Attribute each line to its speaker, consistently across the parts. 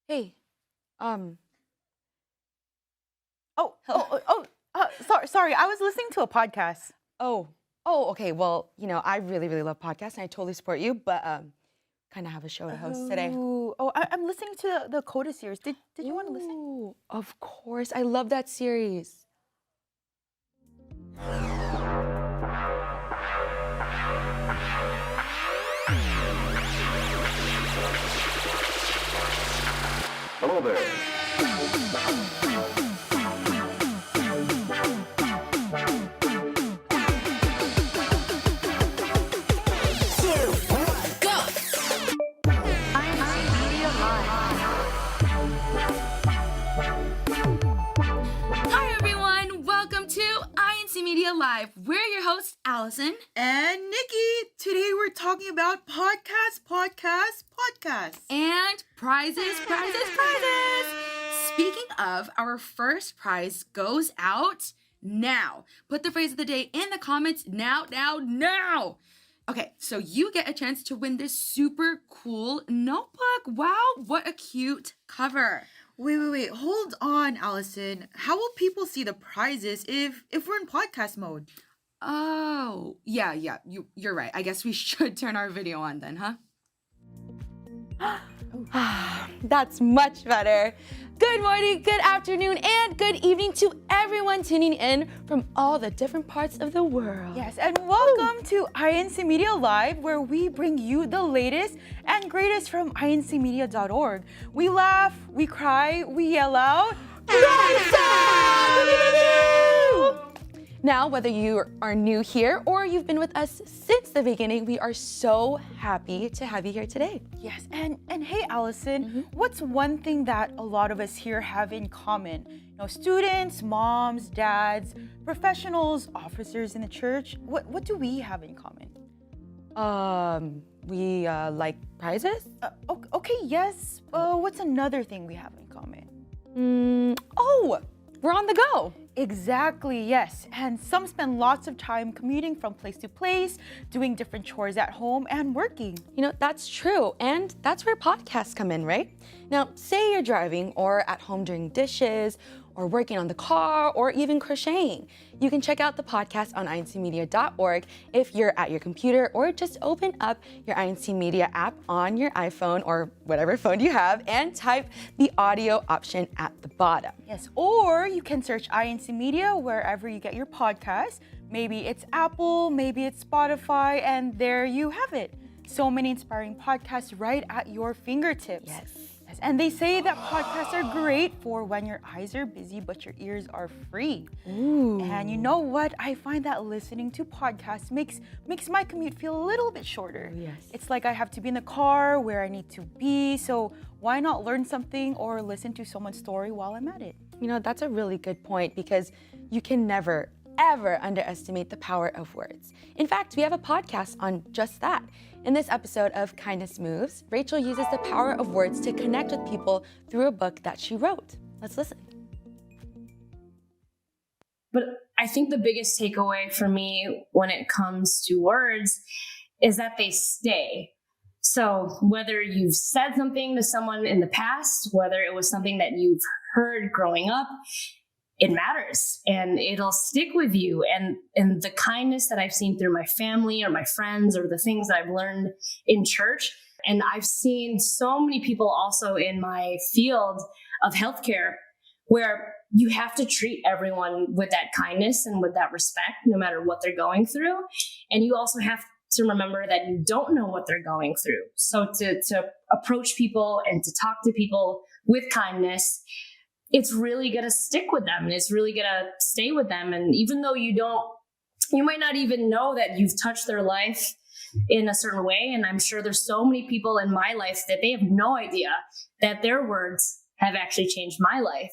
Speaker 1: Hey, um,
Speaker 2: Sorry. I was listening to a podcast.
Speaker 1: okay. Well, I really, really love podcasts and I totally support you, but kind of have a show to host today.
Speaker 2: I'm listening to the Coda series. Did you want to listen?
Speaker 1: Ooh, of course. I love that series.
Speaker 3: Hello there.
Speaker 4: Hi everyone, welcome to incmedia Live. We're your hosts, Allison.
Speaker 2: And Nikki, today we're talking about podcast.
Speaker 4: And prizes. Speaking of, our first prize goes out now. Put the phrase of the day in the comments now. Okay, so you get a chance to win this super cool notebook. Wow, what a cute cover.
Speaker 2: Wait. Hold on, Allison. How will people see the prizes if we're in podcast mode?
Speaker 4: Oh, yeah, you're right. I guess we should turn our video on then, huh?
Speaker 1: That's much better. Good morning, good afternoon, and good evening to everyone tuning in from all the different parts of the world.
Speaker 2: Yes, and welcome to incmedia Live, where we bring you the latest and greatest from incmedia.org. We laugh, we cry, we yell out.
Speaker 1: Now, whether you are new here or you've been with us since the beginning, we are so happy to have you here today.
Speaker 2: Yes, and hey, Allison, what's one thing that a lot of us here have in common? Students, moms, dads, professionals, officers in the church. What do we have in common?
Speaker 1: We like prizes?
Speaker 2: Okay, yes. What's another thing we have in common?
Speaker 1: We're on the go.
Speaker 2: Exactly, yes. And some spend lots of time commuting from place to place, doing different chores at home and working.
Speaker 1: That's true. And that's where podcasts come in, right? Now, say you're driving or at home doing dishes or working on the car or even crocheting. You can check out the podcast on incmedia.org if you're at your computer, or just open up your INC Media app on your iPhone or whatever phone you have and type the audio option at the bottom.
Speaker 2: Yes, or you can search INC Media wherever you get your podcasts. Maybe it's Apple, maybe it's Spotify, and there you have it. So many inspiring podcasts right at your fingertips.
Speaker 1: Yes.
Speaker 2: And they say that podcasts are great for when your eyes are busy but your ears are free.
Speaker 1: Ooh.
Speaker 2: And you know what? I find that listening to podcasts makes my commute feel a little bit shorter.
Speaker 1: Yes.
Speaker 2: It's like I have to be in the car where I need to be, so why not learn something or listen to someone's story while I'm at it?
Speaker 1: That's a really good point, because you can never, ever underestimate the power of words. In fact, we have a podcast on just that. In this episode of Kindness Moves, Rachel uses the power of words to connect with people through a book that she wrote. Let's listen.
Speaker 5: But I think the biggest takeaway for me when it comes to words is that they stay. So whether you've said something to someone in the past, whether it was something that you've heard growing up, it matters and it'll stick with you. And the kindness that I've seen through my family or my friends or the things that I've learned in church. And I've seen so many people also in my field of healthcare where you have to treat everyone with that kindness and with that respect, no matter what they're going through. And you also have to remember that you don't know what they're going through. So to approach people and to talk to people with kindness, it's really going to stick with them and it's really going to stay with them. And even though you might not even know that you've touched their life in a certain way. And I'm sure there's so many people in my life that they have no idea that their words have actually changed my life.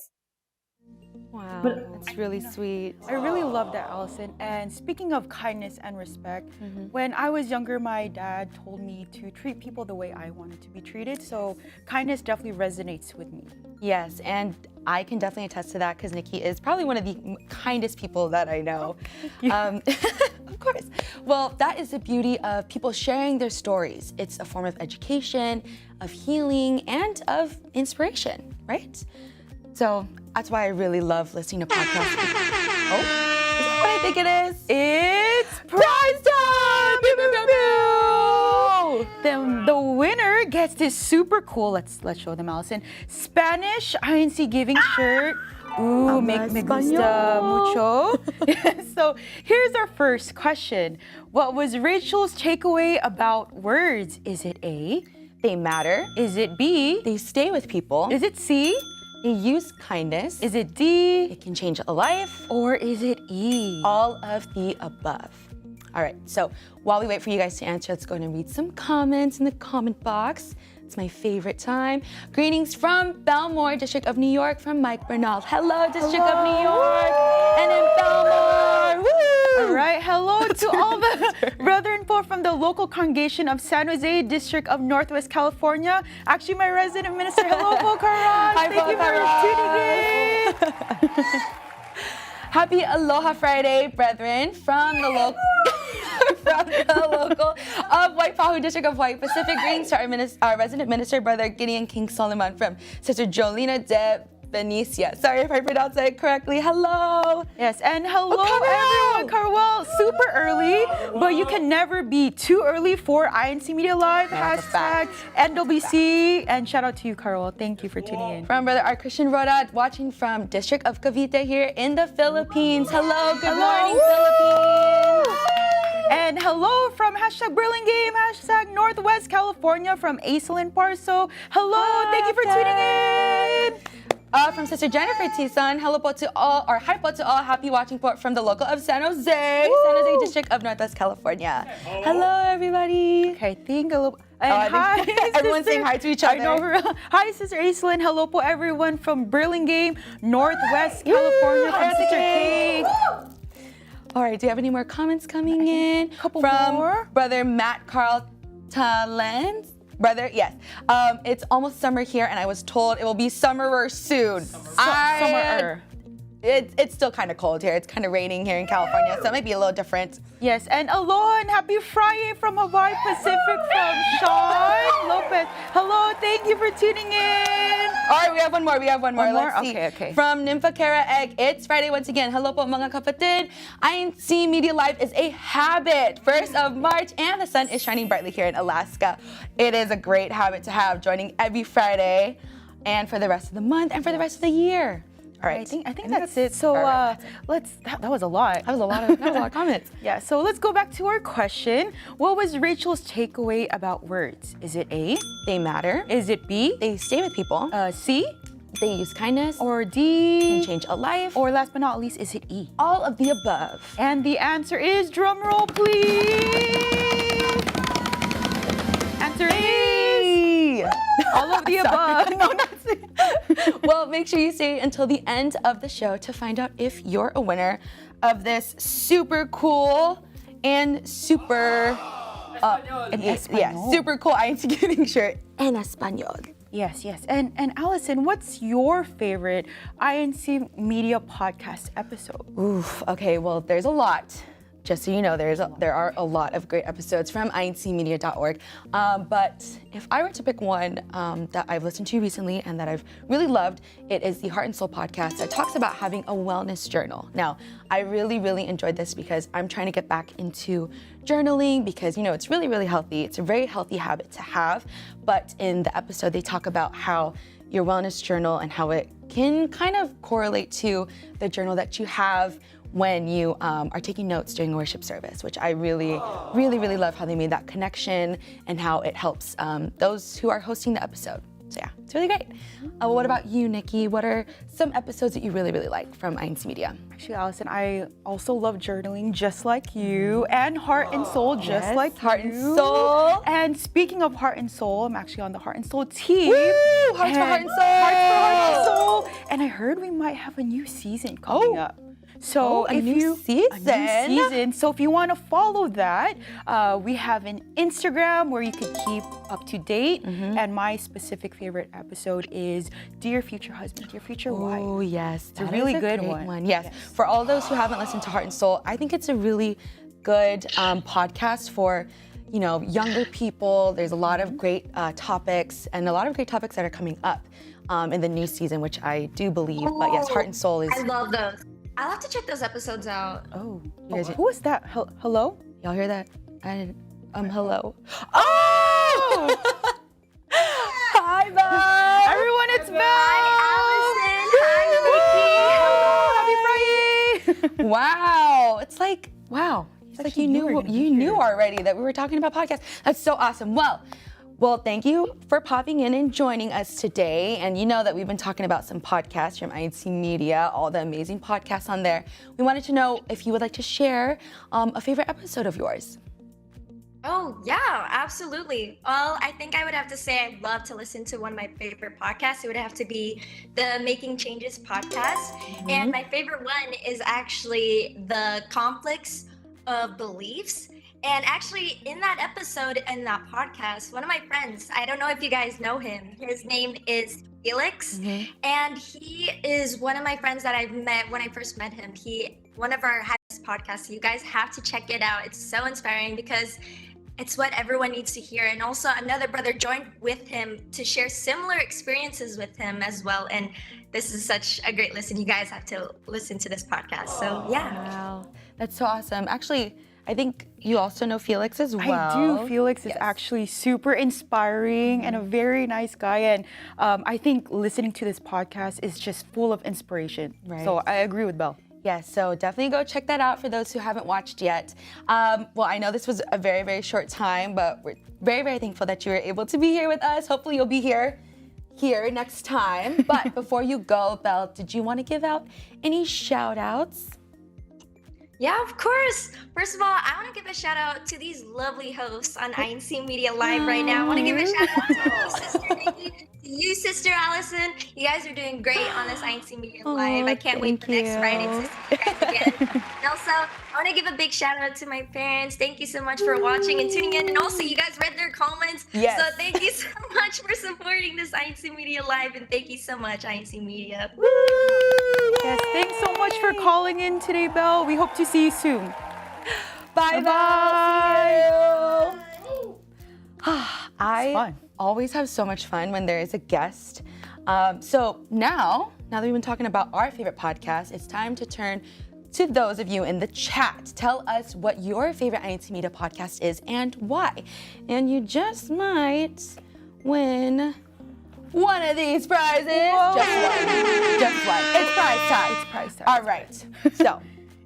Speaker 1: Wow,
Speaker 2: But
Speaker 1: that's really sweet.
Speaker 2: I really love that, Allison. And speaking of kindness and respect, when I was younger, my dad told me to treat people the way I wanted to be treated. So kindness definitely resonates with me.
Speaker 1: Yes, and I can definitely attest to that because Nikki is probably one of the kindest people that I know. Of course. Well, that is the beauty of people sharing their stories. It's a form of education, of healing, and of inspiration, right? So that's why I really love listening to podcasts. Oh, is that what I think it is?
Speaker 2: It's
Speaker 1: Prize time! Pew, pew, pew, pew!
Speaker 2: Then the winner gets this super cool, let's show them, Allison, Spanish INC giving shirt. Ooh, me gusta mucho. So here's our first question. What was Rachel's takeaway about words? Is it A?
Speaker 1: They matter.
Speaker 2: Is it B?
Speaker 1: They stay with people.
Speaker 2: Is it C?
Speaker 1: They use kindness.
Speaker 2: Is it D?
Speaker 1: It can change a life.
Speaker 2: Or is it E?
Speaker 1: All of the above. All right, so while we wait for you guys to answer, let's go ahead and read some comments in the comment box. It's my favorite time. Greetings from Belmore, District of New York, from Mike Bernal. Hello, District of New York, and in Belmore. Woo!
Speaker 2: All right, hello to all the brethren from the local congregation of San Jose, District of Northwest California. Actually, my resident minister, hello, Po Karan.
Speaker 1: Hi,
Speaker 2: Thank you for tuning in.
Speaker 1: Happy Aloha Friday, brethren, from the local of White Pahu District of Hawaii Pacific. Greetings to our resident minister, Brother Gideon King Solomon, from Sister Jolina de Benicia. Sorry if I pronounced that correctly. Hello.
Speaker 2: Yes, and hello everyone, Carwell. Super early, but you can never be too early for INC Media Live. Hashtag NWC. And shout out to you, Carwell. Thank you for tuning in.
Speaker 1: From Brother R. Christian Roda, watching from District of Cavite here in the Philippines. Hello, good morning, Philippines.
Speaker 2: And hello from hashtag Burlingame, hashtag Northwest California, from Aislinn Parso. Hello, thank you for tuning in.
Speaker 1: From Sister Jennifer Tison, hello po to all, or hi po to all, happy watching po from the local of San Jose, San Jose District of Northwest California. Hello, everybody.
Speaker 2: Okay, I think a little. And hi,
Speaker 1: everyone's saying hi to each other.
Speaker 2: I know. Hi, Sister Aislinn. Hello po everyone from Burlingame, Northwest California, from Sister Kate.
Speaker 1: All right, do you have any more comments coming in?
Speaker 2: Couple
Speaker 1: from
Speaker 2: more.
Speaker 1: Brother Matt Carl Talent. Brother, yes. It's almost summer here, and I was told it will be summerer soon.
Speaker 2: Summerer.
Speaker 1: It's still kind of cold here. It's kind of raining here in California, so it might be a little different.
Speaker 2: Yes, and aloha and happy Friday from Hawaii Pacific from Sean Lopez. Hello, thank you for tuning in.
Speaker 1: All right, we have one more.
Speaker 2: One more?
Speaker 1: Let's see.
Speaker 2: Okay.
Speaker 1: From Nympha Kara Egg, it's Friday once again. Hello po mga kapatid. INC Media Live is a habit. 1st of March, and the sun is shining brightly here in Alaska. It is a great habit to have, joining every Friday, and for the rest of the month, and for the rest of the year. All right.
Speaker 2: I think that's it. So that was a lot.
Speaker 1: That was a lot of comments.
Speaker 2: Yeah, so let's go back to our question. What was Rachel's takeaway about words? Is it A?
Speaker 1: They matter.
Speaker 2: Is it B?
Speaker 1: They stay with people.
Speaker 2: C?
Speaker 1: They use kindness.
Speaker 2: Or D?
Speaker 1: Can change a life.
Speaker 2: Or last but not least, is it E?
Speaker 1: All of the above.
Speaker 2: And the answer is, drum roll please. Answer is all of the above.
Speaker 1: No, that's it. Well, make sure you stay until the end of the show to find out if you're a winner of this super cool and super super cool INC Giving shirt en español.
Speaker 2: Yes. And Allison, what's your favorite INC Media podcast episode?
Speaker 1: Oof. Okay. Well, there's a lot. Just so you know, there are a lot of great episodes from incmedia.org. But if I were to pick one that I've listened to recently and that I've really loved, it is the Heart and Soul podcast that talks about having a wellness journal. Now, I really, really enjoyed this because I'm trying to get back into journaling because, it's really, really healthy. It's a very healthy habit to have. But in the episode, they talk about how your wellness journal and how it can kind of correlate to the journal that you have when you are taking notes during a worship service, which I really, really, really love how they made that connection and how it helps those who are hosting the episode. So yeah, it's really great. What about you, Nikki? What are some episodes that you really, really like from INC Media?
Speaker 2: Actually, Allison, I also love journaling just like you, and Heart and Soul just like
Speaker 1: Heart
Speaker 2: you.
Speaker 1: and Soul.
Speaker 2: And speaking of Heart and Soul, I'm actually on the Heart and Soul team.
Speaker 1: Woo! Hearts for Heart and Soul.
Speaker 2: Hearts for Heart and Soul. And I heard we might have a new season coming up. So
Speaker 1: Oh, a
Speaker 2: if
Speaker 1: new
Speaker 2: you
Speaker 1: season.
Speaker 2: a new season. So if you want to follow that, we have an Instagram where you could keep up to date. And my specific favorite episode is Dear Future Husband, Dear Future Wife.
Speaker 1: Oh, yes.
Speaker 2: a really good
Speaker 1: great
Speaker 2: one.
Speaker 1: Yes. For all those who haven't listened to Heart and Soul, I think it's a really good podcast for, younger people. There's a lot of great topics and a lot of great topics that are coming up in the new season, which I do believe. But yes, Heart and Soul is.
Speaker 6: I love those. I'll have to check those episodes out.
Speaker 1: Oh, you guys,
Speaker 2: Who is that? Hello?
Speaker 1: y'all hear that? I didn't. Hello. Oh! Hi, Bob.
Speaker 2: Everyone, it's Belle.
Speaker 6: Hi, Allison. Hi, Nikki.
Speaker 2: Happy Friday.
Speaker 1: Wow. It's like, wow. It's like you knew already that we were talking about podcasts. That's so awesome. Well, thank you for popping in and joining us today. And you know that we've been talking about some podcasts from incmedia, all the amazing podcasts on there. We wanted to know if you would like to share a favorite episode of yours.
Speaker 6: Oh, yeah, absolutely. Well, I think I would have to say I'd love to listen to one of my favorite podcasts. It would have to be the Making Changes podcast. And my favorite one is actually the Conflicts of Beliefs. And actually, in that episode, in that podcast, one of my friends, I don't know if you guys know him, his name is Felix. And he is one of my friends that I've met when I first met him. One of our highest podcasts. You guys have to check it out. It's so inspiring because it's what everyone needs to hear. And also another brother joined with him to share similar experiences with him as well. And this is such a great listen. You guys have to listen to this podcast. So yeah.
Speaker 1: Wow. That's so awesome. Actually, I think you also know Felix as well.
Speaker 2: I do. Felix is actually super inspiring and a very nice guy. And I think listening to this podcast is just full of inspiration.
Speaker 1: Right.
Speaker 2: So I agree with Belle.
Speaker 1: Yes, so definitely go check that out for those who haven't watched yet. Well, I know this was a very, very short time, but we're very, very thankful that you were able to be here with us. Hopefully you'll be here next time. But before you go, Belle, did you want to give out any shout outs?
Speaker 6: Yeah, of course. First of all, I want to give a shout out to these lovely hosts on INC Media Live right now. I want to give a shout out to you, Sister Nikki, to you, Sister Allison. You guys are doing great on this INC Media Live. I can't wait for next Friday to see you guys again. And also, I want to give a big shout out to my parents. Thank you so much for watching and tuning in. And also, you guys read their comments.
Speaker 1: Yes.
Speaker 6: So thank you so much for supporting this INC Media Live. And thank you so much, INC Media.
Speaker 2: Yes, thanks so much for calling in today, Belle. We hope to see you soon.
Speaker 1: Bye bye. I
Speaker 2: fun.
Speaker 1: always have so much fun when there is a guest. So now that we've been talking about our favorite podcast, it's time to turn to those of you in the chat. Tell us what your favorite INC Media podcast is and why. And you just might win one of these prizes.
Speaker 2: Whoa.
Speaker 1: Just one. It's prize time.
Speaker 2: It's prize time.
Speaker 1: All right. So,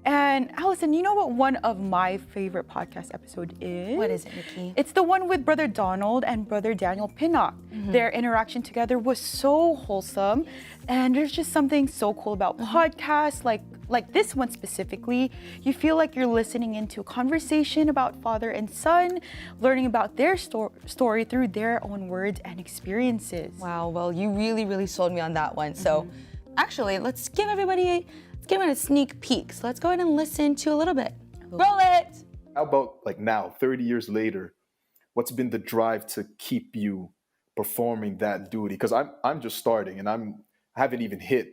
Speaker 2: And Allison, you know what one of my favorite podcast episodes is?
Speaker 1: what is it, Nikki?
Speaker 2: It's the one with Brother Donald and Brother Daniel Pinnock. Their interaction together was so wholesome. And there's just something so cool about podcasts, like this one specifically. You feel like you're listening into a conversation about father and son, learning about their story through their own words and experiences.
Speaker 1: Wow, well, you really, really sold me on that one. So actually, let's give everybody a sneak peek. So let's go ahead and listen to a little bit. Roll it!
Speaker 7: How about like now, 30 years later, what's been the drive to keep you performing that duty? Because I'm just starting and I haven't even hit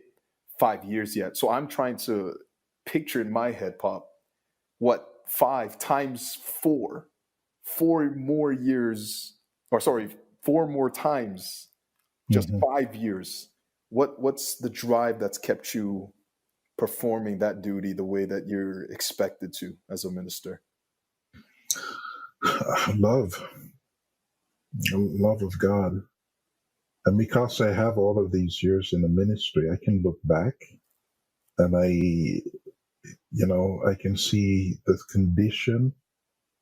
Speaker 7: 5 years yet. So I'm trying to picture in my head, Pop, what 5 times 4 more years, or sorry, 4 more times, just 5 years. What's the drive that's kept you performing that duty the way that you're expected to as a minister?
Speaker 8: Love of God. And because I have all of these years in the ministry, I can look back and I can see the condition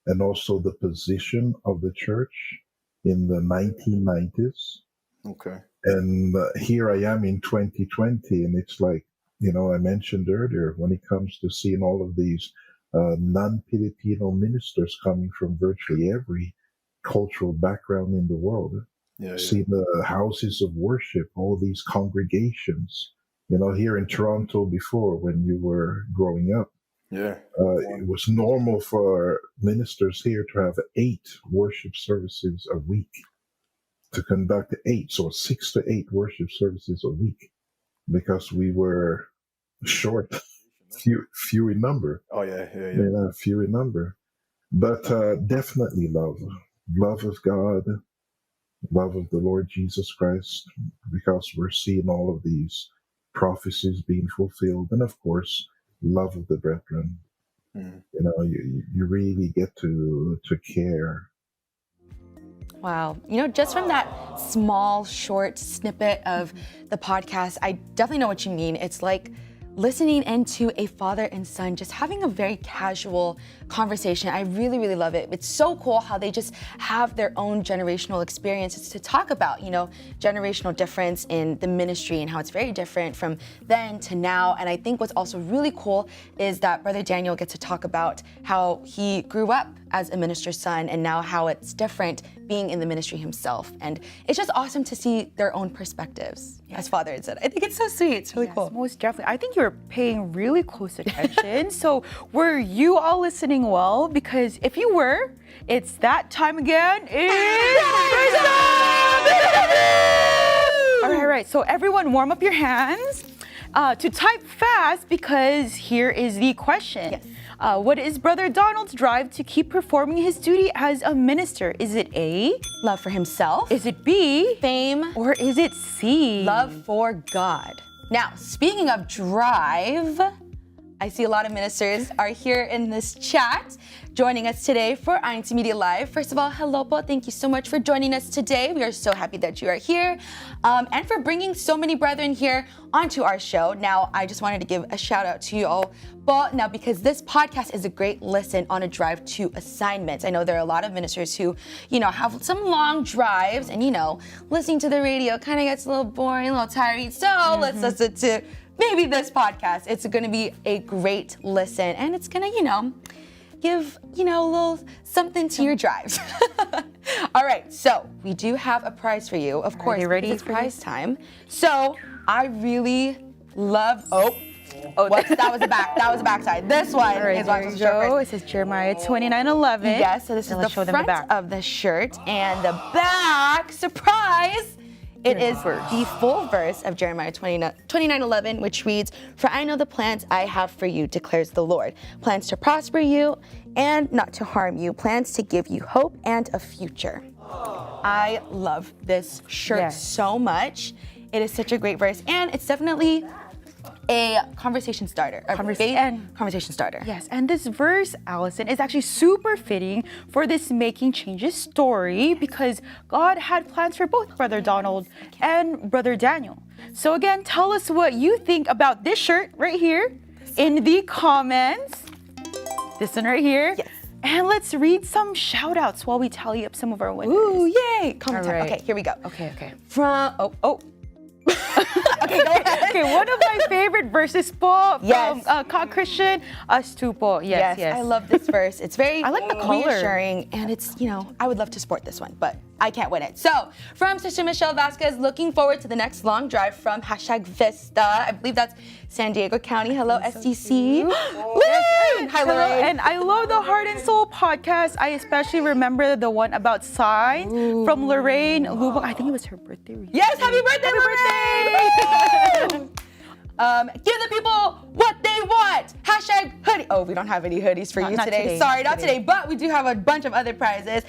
Speaker 8: and also the position of the church in the 1990s.
Speaker 7: Okay.
Speaker 8: And here I am in 2020, and it's like, I mentioned earlier, when it comes to seeing all of these non-Filipino ministers coming from virtually every cultural background in the world,
Speaker 7: Yeah.
Speaker 8: seeing the houses of worship, all these congregations, here in Toronto before, when you were growing up,
Speaker 7: Yeah.
Speaker 8: it was normal for ministers here to have 8 worship services a week, to conduct 8, so 6 to 8 worship services a week, because we were short, few in number.
Speaker 7: Oh yeah.
Speaker 8: Few in number. But definitely love of God, love of the Lord Jesus Christ, because we're seeing all of these prophecies being fulfilled, and of course, love of the brethren. You really get to care.
Speaker 1: Wow. Just from that small, short snippet of the podcast, I definitely know what you mean. It's like listening into a father and son just having a very casual conversation. I really, really love it. It's so cool how they just have their own generational experiences to talk about, generational difference in the ministry and how it's very different from then to now. And I think what's also really cool is that Brother Daniel gets to talk about how he grew up as a minister's son and now how it's different being in the ministry himself. And it's just awesome to see their own perspectives as father and son. I think it's so sweet. It's really cool.
Speaker 2: Most definitely. I think you're paying really close attention. So were you all listening well? Because if you were, it's that time again. All right. So everyone warm up your hands to type fast, because here is the question.
Speaker 1: Yes.
Speaker 2: What is Brother Donald's drive to keep performing his duty as a minister? Is it A,
Speaker 1: Love for himself.
Speaker 2: is it B,
Speaker 1: Fame.
Speaker 2: or is it C?
Speaker 1: Love for God. Now, speaking of drive, I see a lot of ministers are here in this chat joining us today for incmedia Live. First of all, hello, po. Thank you so much for joining us today. We are so happy that you are here and for bringing so many brethren here onto our show. Now, I just wanted to give a shout out to you all, po, now, because this podcast is a great listen on a drive to assignments. I know there are a lot of ministers who, have some long drives and, listening to the radio kind of gets a little boring, a little tiring. So let's listen to maybe this podcast. It's going to be a great listen, and it's going to, give, a little something to your drives. All right, so we do have a prize for you, of course.
Speaker 2: you ready
Speaker 1: because it's
Speaker 2: for
Speaker 1: prize time. So I really love, that was the backside. This one
Speaker 2: All right,
Speaker 1: is what
Speaker 2: there
Speaker 1: I'm
Speaker 2: you
Speaker 1: supposed to show
Speaker 2: go.
Speaker 1: first.
Speaker 2: It says Jeremiah 29:11.
Speaker 1: Yes, so this
Speaker 2: Now
Speaker 1: is
Speaker 2: let's
Speaker 1: the
Speaker 2: show them the
Speaker 1: front
Speaker 2: back.
Speaker 1: of the shirt, and the back, surprise, it is the full verse of Jeremiah 29:11, which reads, "For I know the plans I have for you, declares the Lord, plans to prosper you and not to harm you, plans to give you hope and a future." I love this shirt so much. It is such a great verse, and it's definitely a conversation starter, conversation starter.
Speaker 2: Yes, and this verse, Allison, is actually super fitting for this making changes story, because God had plans for both Brother Donald and Brother Daniel. So again, tell us what you think about this shirt right here in the comments. This one right here.
Speaker 1: Yes.
Speaker 2: And let's read some shout outs while we tally up some of our winners.
Speaker 1: Ooh, yay! Comment time.
Speaker 2: All right.
Speaker 1: Okay, here we go.
Speaker 2: Okay.
Speaker 1: From okay, go ahead.
Speaker 2: Okay, one of my favorite verses po from
Speaker 1: Yes.
Speaker 2: Christian, us too po. Yes.
Speaker 1: I love this verse. It's very
Speaker 2: I like the color.
Speaker 1: reassuring, and it's, I would love to support this one, but I can't win it. So, from Sister Michelle Vasquez, looking forward to the next long drive from #Vista. I believe that's San Diego County. Hello, SDC. Lorraine! Hi,
Speaker 2: Hello,
Speaker 1: Lorraine.
Speaker 2: and I love the Heart and Soul podcast. I especially remember the one about signs from Lorraine Lubang. I think it was her birthday recently.
Speaker 1: Yes, happy birthday, Lorraine! Give the people what they want. #hoodie. Oh, we don't have any hoodies for you
Speaker 2: not
Speaker 1: today.
Speaker 2: today,
Speaker 1: Sorry,
Speaker 2: not
Speaker 1: not today. But we do have a bunch of other prizes.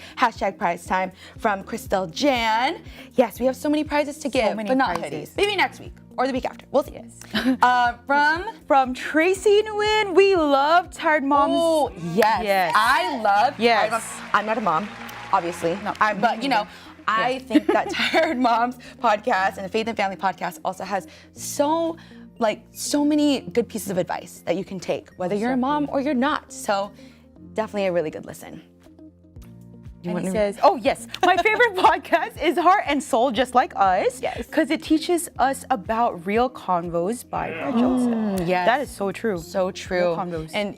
Speaker 1: #prize time from Crystal Jan. Yes, we have so many prizes to give,
Speaker 2: many
Speaker 1: but not
Speaker 2: prizes.
Speaker 1: hoodies. Maybe next week or the week after. We'll see.
Speaker 2: From Tracy Nguyen, we love Tired Moms.
Speaker 1: Oh, yes. I love.
Speaker 2: Yes.
Speaker 1: I'm not a mom, obviously.
Speaker 2: No.
Speaker 1: But I think that Tired Moms podcast and the Faith and Family podcast also has so many good pieces of advice that you can take, whether you're a mom or you're not. So definitely a really good listen.
Speaker 2: And he says, oh yes, my favorite podcast is Heart and Soul, Just Like Us.
Speaker 1: Yes.
Speaker 2: Because it teaches us about real convos by Brad Joseph.
Speaker 1: Yes.
Speaker 2: That is so true.
Speaker 1: So true.
Speaker 2: Real convos.
Speaker 1: And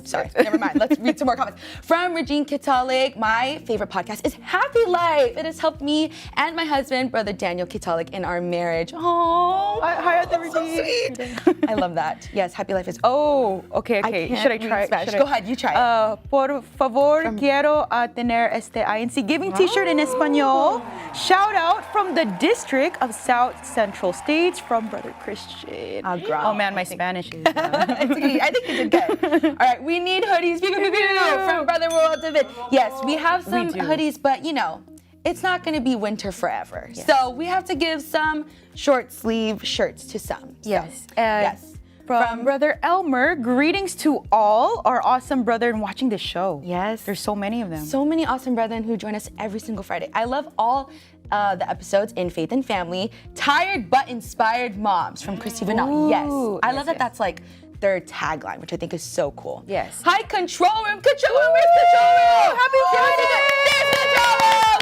Speaker 1: Sorry, never mind. Let's read some more comments. From Regine Kitalik, my favorite podcast is Happy Life. It has helped me and my husband, Brother Daniel Kitalik, in our marriage. Oh,
Speaker 2: Hi, Ate
Speaker 1: so
Speaker 2: Regine.
Speaker 1: sweet. I love that. Yes, Happy Life is.
Speaker 2: Okay. Should I try?
Speaker 1: Go ahead, you try.
Speaker 2: Por favor, quiero tener este INC Giving T-shirt in Espanol. Shout out from the District of South Central States from Brother Christian. Oh man, my Spanish is.
Speaker 1: I think you did good. All right, we need hoodies. From Brother World David. Yes, we have some hoodies, but it's not going to be winter forever. Yes. So we have to give some short sleeve shirts to some.
Speaker 2: Yes.
Speaker 1: Yes.
Speaker 2: From Brother Elmer, greetings to all our awesome brethren watching the show.
Speaker 1: Yes.
Speaker 2: There's so many of them.
Speaker 1: So many awesome brethren who join us every single Friday. I love all the episodes in Faith and Family. Tired but inspired moms from Christy Vinal. Yes. I love that that's like their tagline, which I think is so cool.
Speaker 2: Yes.
Speaker 1: Hi, Control Room. Control Room, where's Control Room? Happy Friday! There's Control Room!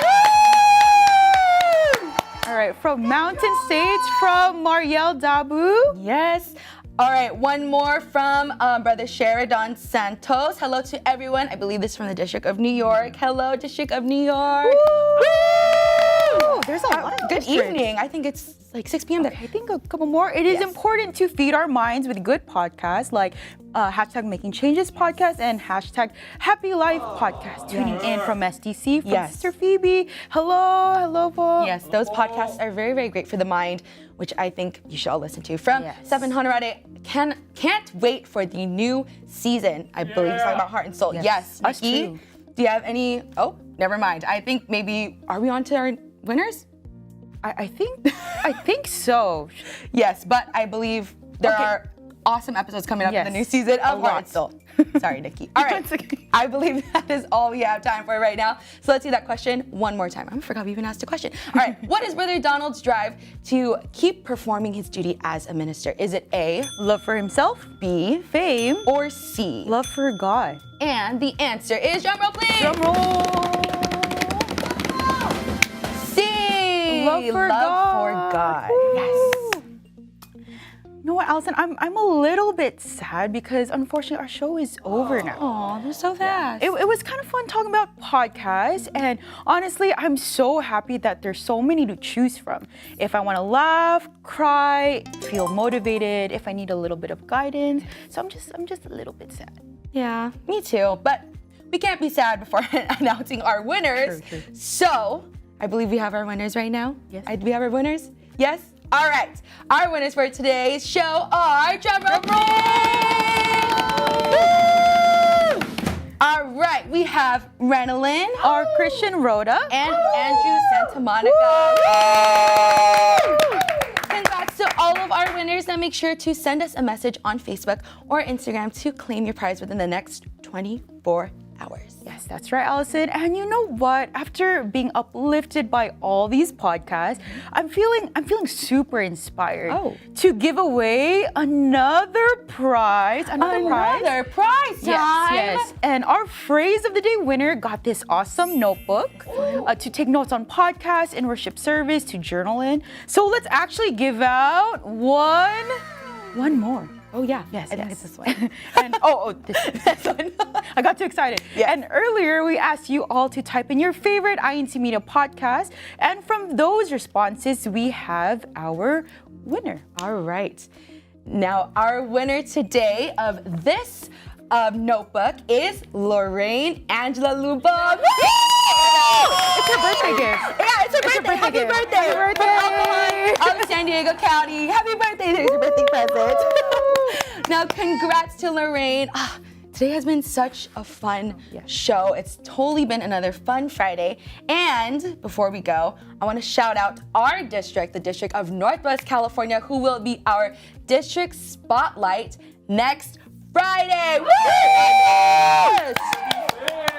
Speaker 1: Woo!
Speaker 2: All right, from Mountain States, from Marielle Dabu.
Speaker 1: Yes. All right, one more from Brother Sheridan Santos. Hello to everyone. I believe this is from the District of New York. Hello, District of New York. Woo!
Speaker 2: There's a lot of
Speaker 1: good
Speaker 2: districts.
Speaker 1: evening. I think it's like 6 p.m. there.
Speaker 2: I think a couple more. It is important to feed our minds with good podcasts like hashtag Making Changes podcast and hashtag Happy Life podcast. Tuning in from SDC from Sister Phoebe. Hello, Paul.
Speaker 1: Yes, those podcasts are very, very great for the mind, which I think you should all listen to. From Seven Honorade, can't wait for the new season. I believe it's talking about Heart and Soul. Yes,
Speaker 2: Us
Speaker 1: Nikki,
Speaker 2: too.
Speaker 1: do you have any? Oh, never mind. I think maybe, are we on to our winners?
Speaker 2: I think so.
Speaker 1: Yes, but I believe there are awesome episodes coming up in the new season of Heart and Soul. Sorry, Nikki. All right. I believe that is all we have time for right now. So let's see that question one more time. I forgot we even asked a question. All right. What is Brother Donald's drive to keep performing his duty as a minister? Is it A,
Speaker 2: love for himself,
Speaker 1: B,
Speaker 2: fame,
Speaker 1: or C,
Speaker 2: love for God?
Speaker 1: And the answer is, drum roll please.
Speaker 2: Drum roll.
Speaker 1: C,
Speaker 2: love for God.
Speaker 1: Yes.
Speaker 2: You know what, Allison? I'm a little bit sad because unfortunately our show is over now.
Speaker 1: Oh, they're so fast.
Speaker 2: It was kind of fun talking about podcasts, and honestly, I'm so happy that there's so many to choose from. If I want to laugh, cry, feel motivated, if I need a little bit of guidance, so I'm just a little bit sad.
Speaker 1: Yeah, me too. But we can't be sad before announcing our winners.
Speaker 2: True.
Speaker 1: So I believe we have our winners right now.
Speaker 2: Yes.
Speaker 1: We have our winners. Yes. All right. Our winners for today's show are drumroll please. All right. We have Renalyn,
Speaker 2: Our Christian Rhoda,
Speaker 1: and Andrew Santa Monica. Congrats to all of our winners, and make sure to send us a message on Facebook or Instagram to claim your prize within the next 24 hours.
Speaker 2: Yes, that's right, Allison. And you know what? After being uplifted by all these podcasts, I'm feeling super inspired to give away another prize.
Speaker 1: Another prize time.
Speaker 2: Yes. And our phrase of the day winner got this awesome notebook to take notes on podcasts and worship service, to journal in. So let's actually give out one more.
Speaker 1: Oh yeah.
Speaker 2: Yes,
Speaker 1: I think it's this one.
Speaker 2: And this one. I got too excited.
Speaker 1: Yes.
Speaker 2: And earlier we asked you all to type in your favorite INC Media podcast, and from those responses we have our winner.
Speaker 1: All right. Now our winner today of this notebook is Lorraine Angela Luba.
Speaker 2: It's her birthday gift.
Speaker 1: Yeah, it's her birthday. Happy birthday.
Speaker 2: Happy birthday.
Speaker 1: Of San Diego County. Happy birthday. There's your birthday present. Now, congrats to Lorraine. Today has been such a fun show. It's totally been another fun Friday. And before we go, I want to shout out our district, the District of Northwest California, who will be our district spotlight next Friday. Woo!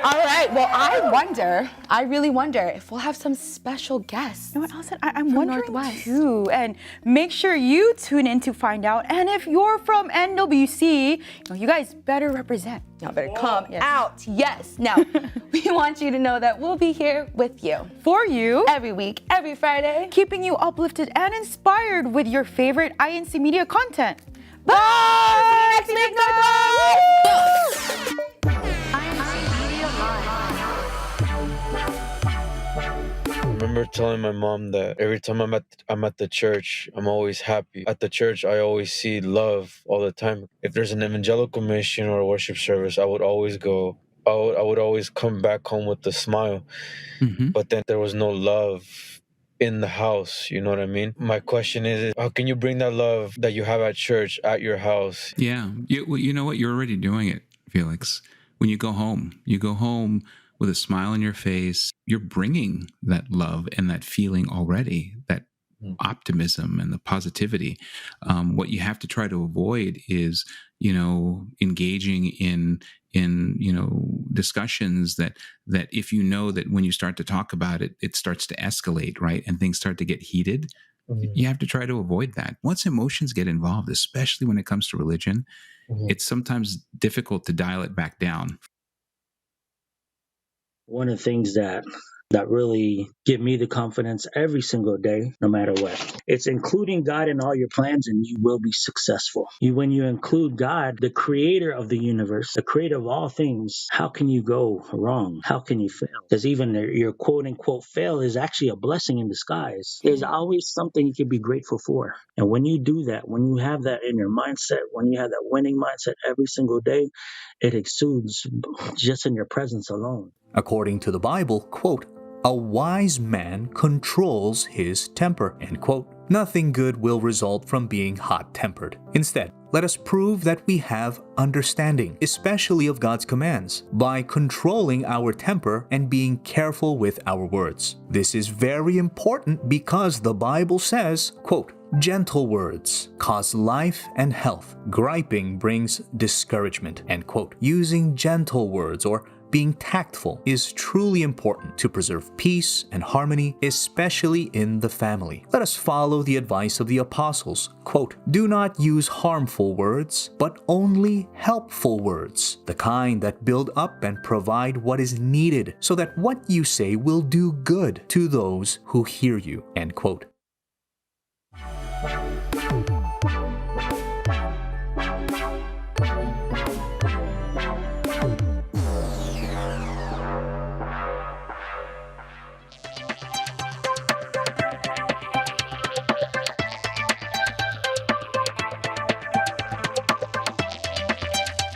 Speaker 1: All right, well, I really wonder if we'll have some special guests.
Speaker 2: You know what, Allison? I'm wondering
Speaker 1: Northwest.
Speaker 2: too. And make sure you tune in to find out. And if you're from NWC, you guys better represent.
Speaker 1: Y'all better come out. Yes. Now, we want you to know that we'll be here with you
Speaker 2: For you,
Speaker 1: every week, every Friday.
Speaker 2: keeping you uplifted and inspired with your favorite INC Media content.
Speaker 1: Bye! See you next week.
Speaker 9: I remember telling my mom that every time I'm at the church, I'm always happy. At the church, I always see love all the time. If there's an evangelical mission or a worship service, I would always go. I would always come back home with a smile. But then there was no love in the house, you know what I mean? My question is how can you bring that love that you have at church at your house?
Speaker 10: Yeah. You know what? You're already doing it, Felix. When you go home with a smile on your face. You're bringing that love and that feeling already, that optimism and the positivity. What you have to try to avoid is, engaging in discussions that if you know that when you start to talk about it, it starts to escalate, right? And things start to get heated. You have to try to avoid that. Once emotions get involved, especially when it comes to religion, it's sometimes difficult to dial it back down.
Speaker 11: One of the things that really give me the confidence every single day, no matter what, it's including God in all your plans and you will be successful. When you include God, the creator of the universe, the creator of all things, how can you go wrong? How can you fail? Because even your quote unquote fail is actually a blessing in disguise. There's always something you can be grateful for. And when you do that, when you have that in your mindset, when you have that winning mindset every single day, it exudes just in your presence alone.
Speaker 12: According to the Bible, quote, "A wise man controls his temper," end quote. Nothing good will result from being hot-tempered. Instead, let us prove that we have understanding, especially of God's commands, by controlling our temper and being careful with our words. This is very important because the Bible says, quote, "Gentle words cause life and health. Griping brings discouragement," end quote. Using gentle words or being tactful is truly important to preserve peace and harmony, especially in the family. Let us follow the advice of the apostles. Quote, "Do not use harmful words, but only helpful words, the kind that build up and provide what is needed, so that what you say will do good to those who hear you." End quote.